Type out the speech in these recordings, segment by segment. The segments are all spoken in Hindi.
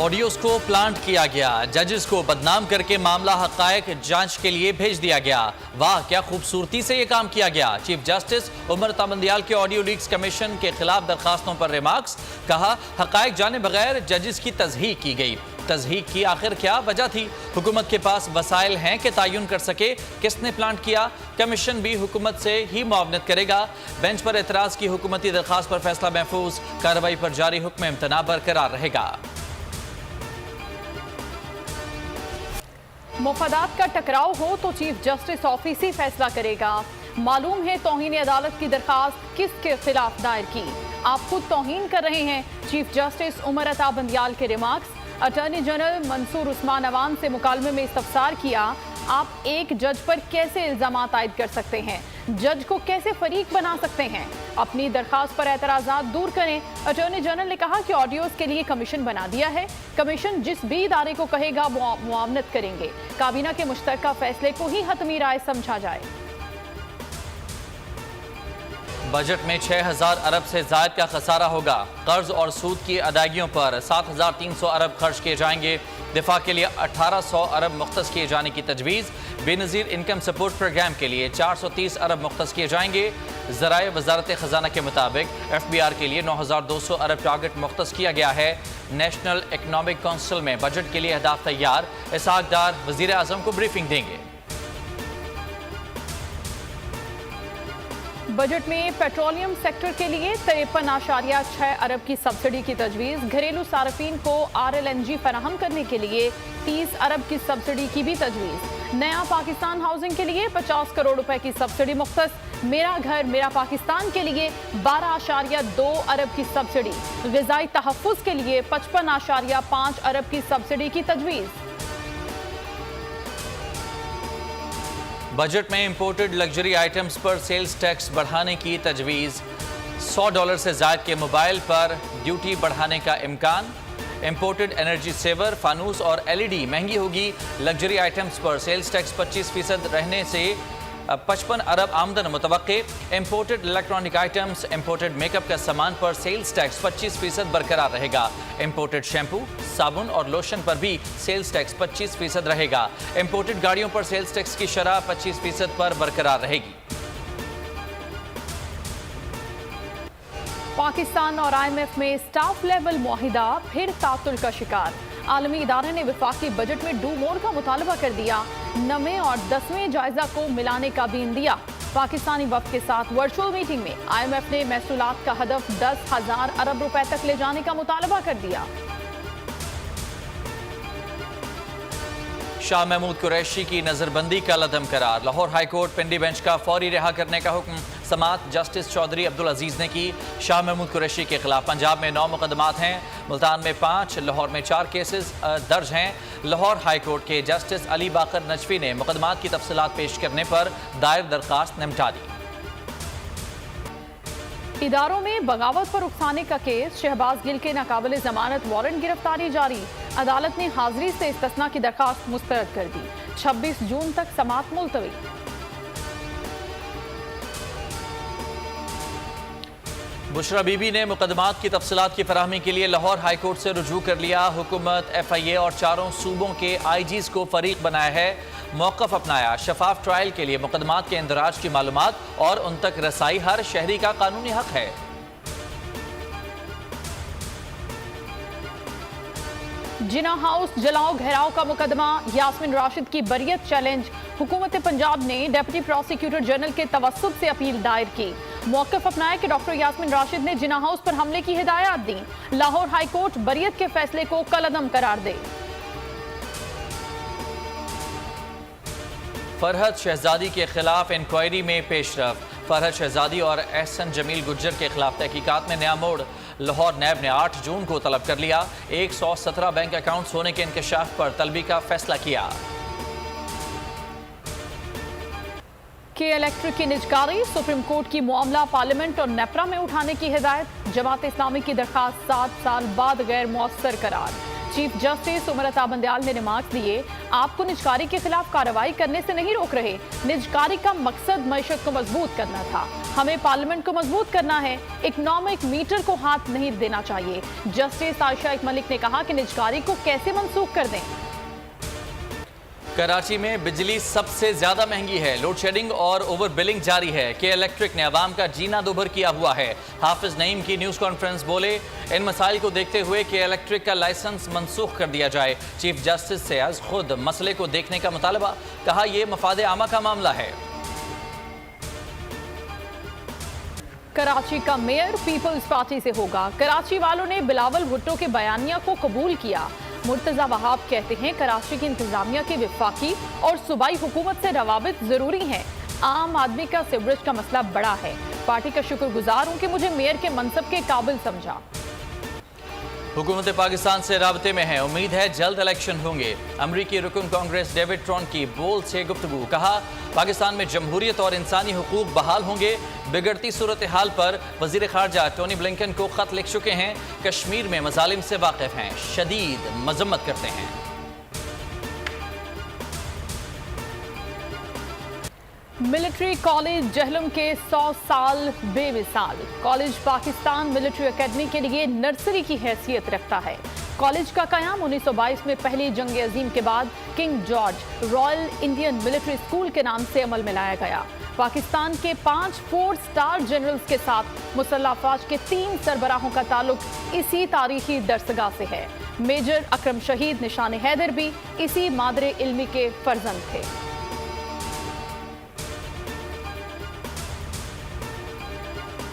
ऑडियोज को प्लांट किया गया, जजेस को बदनाम करके मामला हकायक जांच के लिए भेज दिया गया। वाह क्या खूबसूरती से ये काम किया गया। चीफ जस्टिस उमर ताबंदियाल के ऑडियो लीक्स कमीशन के खिलाफ दरखास्तों पर रिमार्क्स। कहा हकायक जाने बगैर जजेस की तज़हीक की गई। तज़हीक की आखिर क्या वजह थी? हुकूमत के पास वसाइल हैं कि तयन कर सके किसने प्लांट किया। कमीशन भी हुकूमत से ही मुआवनत करेगा। बेंच पर एतराज़ की हुकूमती दरखास्त पर फैसला महफूज, कार्रवाई पर जारी हुक्म इम्तना बरकरार रहेगा। मुफादात का टकराव हो तो चीफ जस्टिस ऑफिस ही फैसला करेगा। मालूम है तौहीन अदालत की दरखास्त किसके खिलाफ दायर की। आप खुद तौहीन कर रहे हैं। चीफ जस्टिस उमर ताबंदियाल के remarks. Attorney general Mansoor Usman Awan से मुकालमे में इस्तफसार किया। आप एक जज पर कैसे इल्जामात आयद कर सकते हैं? जज को कैसे फरीक बना सकते हैं? अपनी दरखास्त पर एतराज़ात दूर करें। अटॉर्नी जनरल ने कहा कि ऑडियोज के लिए कमीशन बना दिया है। कमीशन जिस भी इदारे को कहेगा मुआवनत करेंगे। काबीना के मुश्तरका फैसले को ही हतमी राय समझा जाए। बजट में 6000 अरब से ज़ायद का खसारा होगा। कर्ज और सूद की अदायगियों पर 7300 अरब खर्च किए जाएंगे। दिफा के लिए 1800 अरब मुख्तस किए जाने की तजवीज़। बेनज़ीर इनकम सपोर्ट प्रोग्राम के लिए 430 अरब मुख्तस किए जाएंगे। ज़राए वजारत ख़जाना के मुताबिक FBR के लिए 9200 अरब टारगेट मुख्तस किया गया है। नेशनल इकनॉमिक काउंसिल में बजट के लिए अहदाफ तैयार। इसहाक डार वज़ीर आज़म को ब्रीफिंग देंगे। बजट में पेट्रोलियम सेक्टर के लिए 53.6 अरब की सब्सिडी की तजवीज़। घरेलू सार्फिन को RLNG फराहम करने के लिए 30 अरब की सब्सिडी की भी तजवीज़। नया पाकिस्तान हाउसिंग के लिए 50 करोड़ रुपए की सब्सिडी मुख्तस। मेरा घर मेरा पाकिस्तान के लिए 12.2 अरब की सब्सिडी। ग़िज़ाई तहफ़्फ़ुज़ के लिए 55.5 अरब की सब्सिडी की तजवीज़। बजट में इंपोर्टेड लग्जरी आइटम्स पर सेल्स टैक्स बढ़ाने की तजवीज़। $100 से ज़ायद के मोबाइल पर ड्यूटी बढ़ाने का इम्कान। इंपोर्टेड एनर्जी सेवर, फानूस और LED महंगी होगी। लग्जरी आइटम्स पर सेल्स टैक्स 25% रहने से 55 अरब आमदन मुतवक्के। Imported electronic items, imported makeup का सामान पर सेल्स टैक्स 25% बरकरार रहेगा। इंपोर्टेड शैम्पू, साबुन और लोशन पर भी सेल्स टैक्स 25% रहेगा। इंपोर्टेड गाड़ियों पर सेल्स टैक्स की शरह 25% पर बरकरार रहेगी। पाकिस्तान और IMF में स्टाफ लेवल मुआहिदा फिर तातुल का शिकार। आलमी इदारे ने वफाकी बजट में डू मोर का मुतालबा कर दिया। 9वें और 10वें जायजा को मिलाने का बीन दिया। पाकिस्तानी वफ़द के साथ वर्चुअल मीटिंग में IMF ने महसूलात का हदफ 10,000 अरब रुपए तक ले जाने का मुतालबा कर दिया। शाह महमूद कुरैशी की नजरबंदी का लदम करार। लाहौर हाईकोर्ट पिंडी बेंच का फौरी रिहा करने का हुक्म। समात जस्टिस चौधरी अब्दुल अजीज ने की। शाह महमूद कुरैशी के खिलाफ पंजाब में 9 मुकदमात हैं, मुल्तान में 5, लाहौर में 4 केसेस दर्ज हैं। लाहौर हाईकोर्ट के जस्टिस अली बाकर नजफी ने मुकदमात की तफसीलात पेश करने पर दायर दरखास्त निपटा दी। इदारों में बगावत पर उकसाने का केस। शहबाज गिल के नाकाबिल जमानत वारंट गिरफ्तारी जारी। अदालत ने हाजिरी से इस्तिस्ना की दरखास्त मुस्तरद कर दी। 26 जून तक समात मुलतवी। बुशरा बीबी ने मुकदमात की तफसीलात की फराहमी के लिए लाहौर हाईकोर्ट से रुजू कर लिया। हुकूमत, FIA और चारों सूबों के IGs को फरीक बनाया है। मौक़िफ़ अपनाया। शफाफ ट्रायल के लिए मुकदमात के इंदराज की मालूमात और उन तक रसाई हर शहरी का कानूनी हक है। जिना हाउस जलाओ घेराव का मुकदमा। यास्मीन राशिद की बरियत चैलेंज। हुकूमत पंजाब ने डिप्टी प्रोसिक्यूटर जनरल के तवस्सुत से अपील दायर की। मौक़िफ़ अपनाया कि डॉक्टर यास्मीन राशिद ने जिना हाउस पर हमले की हिदायत दी। लाहौर हाईकोर्ट बरियत के फैसले को कलअदम करार दे। फरहद शहजादी के खिलाफ इंक्वायरी में पेशरफ। फरहद शहजादी और एहसन जमील गुज्जर के खिलाफ तहकीकात में नया मोड़। लाहौर नैब ने 8 जून को तलब कर लिया। 117 बैंक अकाउंट्स होने के इंकशाफ पर तलबी का फैसला किया। के इलेक्ट्रिक की निजकारी। सुप्रीम कोर्ट की मामला पार्लियामेंट और नेपरा में उठाने की हिदायत। जमात इस्लामी की दरखास्त 7 साल बाद गैर मौसर करार। चीफ जस्टिस उमर अता बंदयाल ने रिमार्क्स दिए, आपको निजकारी के खिलाफ कार्रवाई करने से नहीं रोक रहे। निजकारी का मकसद मईशत को मजबूत करना था। हमें पार्लियामेंट को मजबूत करना है, इकोनॉमिक मीटर को हाथ नहीं देना चाहिए। जस्टिस आयशा मलिक ने कहा कि निजकारी को कैसे मनसूख कर दें। कराची में बिजली सबसे ज्यादा महंगी है। लोड शेडिंग और ओवर बिलिंग जारी है। के इलेक्ट्रिक ने आवाम का जीना दुभर किया हुआ है। हाफिज नईम की न्यूज कॉन्फ्रेंस बोले, इन मसाइल को देखते हुए के इलेक्ट्रिक का लाइसेंस मनसूख कर दिया जाए। चीफ जस्टिस से आज खुद मसले को देखने का मुतालबा, कहा यह मफाद आमा का मामला है। कराची का मेयर पीपल्स पार्टी से होगा। कराची वालों ने बिलावल भुट्टो के बयानिया को कबूल किया। मुर्तजा वहाब कहते हैं, कराची की इंतजामिया की वफाकी और सूबाई हुकूमत से रवाबित जरूरी हैं। आम आदमी का सीवरेज का मसला बड़ा है। पार्टी का शुक्रगुजार हूं कि मुझे मेयर के मनसब के काबिल समझा। हुकूमत पाकिस्तान से राबते में है, उम्मीद है जल्द इलेक्शन होंगे। अमरीकी रुकन कांग्रेस डेविड ट्रॉन की बोल से गुफ्तगू, कहा पाकिस्तान में जमहूरियत और इंसानी हुकूक बहाल होंगे। बिगड़ती सूरत हाल पर वजीर खारजा टोनी ब्लिंकन को खत लिख चुके हैं। कश्मीर में मजालिम से वाकिफ हैं, शदीद मजम्मत करते हैं। मिलिट्री कॉलेज जहलम के 100 साल बेमिसाल। कॉलेज पाकिस्तान मिलिट्री एकेडमी के लिए नर्सरी की हैसियत रखता है। कॉलेज का कयाम 1922 में पहली जंग अजीम के बाद king George royal Indian military school के नाम से अमल में लाया गया। पाकिस्तान के 5 4 स्टार जनरल्स के साथ मुसल्लह अफवाज के 3 सरबराहों का ताल्लुक इसी तारीखी दरसगाह से है। मेजर अकरम शहीद निशान हैदर भी इसी मादरे इल्मी के फर्जंद थे।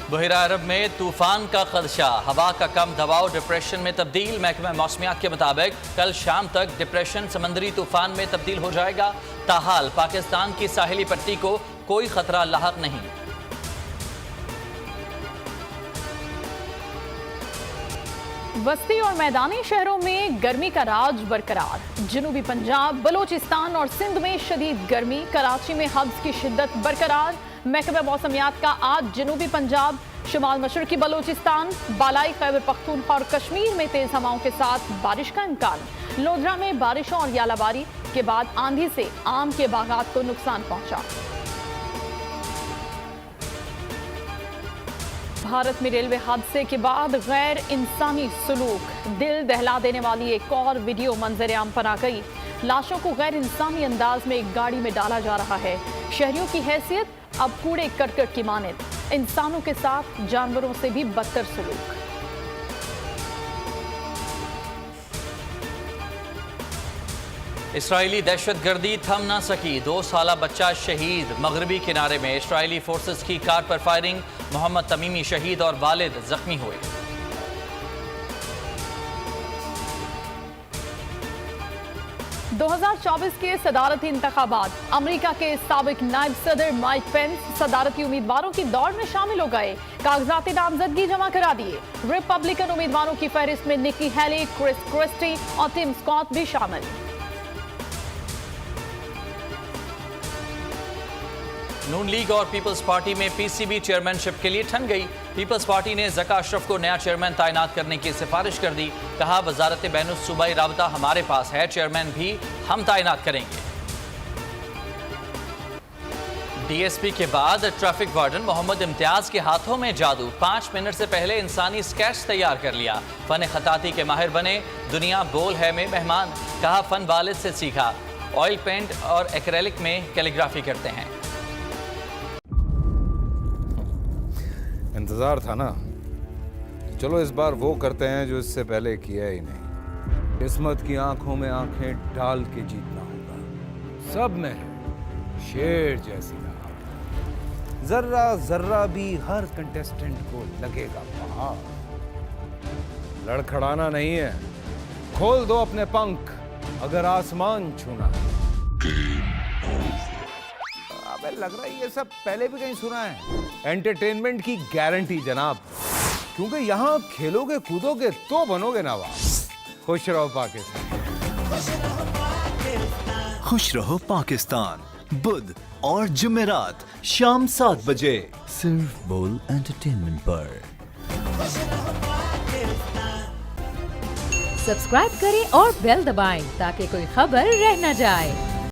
बहिरा अरब में तूफान का खदशा, हवा का कम दबाव डिप्रेशन में तब्दील। महकमा मौसमियात के मुताबिक कल शाम तक डिप्रेशन समंदरी तूफान में तब्दील हो जाएगा। ताहाल पाकिस्तान की साहिली पट्टी को कोई खतरा लाहक नहीं। वस्ती और मैदानी शहरों में गर्मी का राज बरकरार। जनूबी पंजाब, बलोचिस्तान और सिंध में शदीद गर्मी। कराची में हब्स की शिद्दत बरकरार। महकमा मौसमियात का आज जनूबी पंजाब, शुमाल मशरकी बलोचिस्तान, बालाई खैबर पख्तूनख्वा और कश्मीर में तेज हवाओं के साथ बारिश का इम्कान। लोधरा में बारिशों और यालाबारी के बाद आंधी से आम के बागात को नुकसान पहुंचा। भारत में रेलवे हादसे के बाद गैर इंसानी सलूक, दिल दहला देने वाली एक और वीडियो मंजर आम पर आ गई। लाशों को गैर इंसानी अंदाज में एक गाड़ी में डाला जा रहा है। शहरियों की हैसियत अब कूड़े करकट की मानद, इंसानों के साथ जानवरों से भी बदतर सलूक। इसराइली दहशतगर्दी थम ना सकी, 2 साला बच्चा शहीद। मगरबी किनारे में इसराइली फोर्सेस की कार पर फायरिंग, मोहम्मद तमीमी शहीद और वालिद जख्मी हुए। दो 2024 के सदारती इंतखाबात, अमेरिका के साबिक नायब सदर माइक पेंस सदारती उम्मीदवारों की दौड़ में शामिल हो गए। कागजाती नामजदगी जमा करा दिए। रिपब्लिकन उम्मीदवारों की फहरिस्त में निकी हेली, क्रिस क्रिस्टी और टिम स्कॉट भी शामिल। नून लीग और पीपल्स पार्टी में पीसीबी चेयरमैनशिप के लिए ठन गई। पीपल्स पार्टी ने ज़का अशरफ को नया चेयरमैन तैनात करने की सिफारिश कर दी। कहा वजारत बैनुल सूबाई राबता हमारे पास है, चेयरमैन भी हम तैनात करेंगे। डीएसपी के बाद ट्रैफिक वार्डन मोहम्मद इम्तियाज के हाथों में जादू, 5 मिनट से पहले इंसानी स्केच तैयार कर लिया। फन खताती के माहिर बने, दुनिया बोल है में मेहमान। कहा फन वालिद से सीखा, ऑयल पेंट और एक्रेलिक में कैलीग्राफी करते हैं। इंतजार था ना, चलो इस बार वो करते हैं जो इससे पहले किया ही नहीं। किस्मत की आंखों में आंखें डाल के जीतना होगा। सब में है शेर जैसी राह, जर्रा जर्रा भी हर कंटेस्टेंट को लगेगा पहाड़। लड़खड़ाना नहीं है, खोल दो अपने पंख अगर आसमान छूना है। अबे लग रहा है ये सब पहले भी कहीं सुना है। एंटरटेनमेंट की गारंटी जनाब, क्योंकि यहाँ खेलोगे कूदोगे तो बनोगे नवाब। खुश रहो पाकिस्तान। खुश रहो पाकिस्तान, बुध और जुमेरात शाम 7 बजे सिर्फ बोल एंटरटेनमेंट पर। सब्सक्राइब करें और बेल दबाएं ताकि कोई खबर रह न जाए।